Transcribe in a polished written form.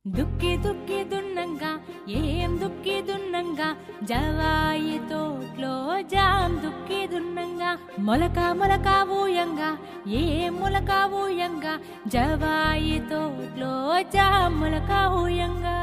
దుక్కి దుక్కి దున్నంగా ఏం దుక్కి దున్నంగా జవాయి తోట్లో జాం దుక్కి దున్నంగా మొలక మొలక ఊయంగా ఏం మొలక ఊయంగా జవాయి తోట్లో జాం మొలక ఊయంగా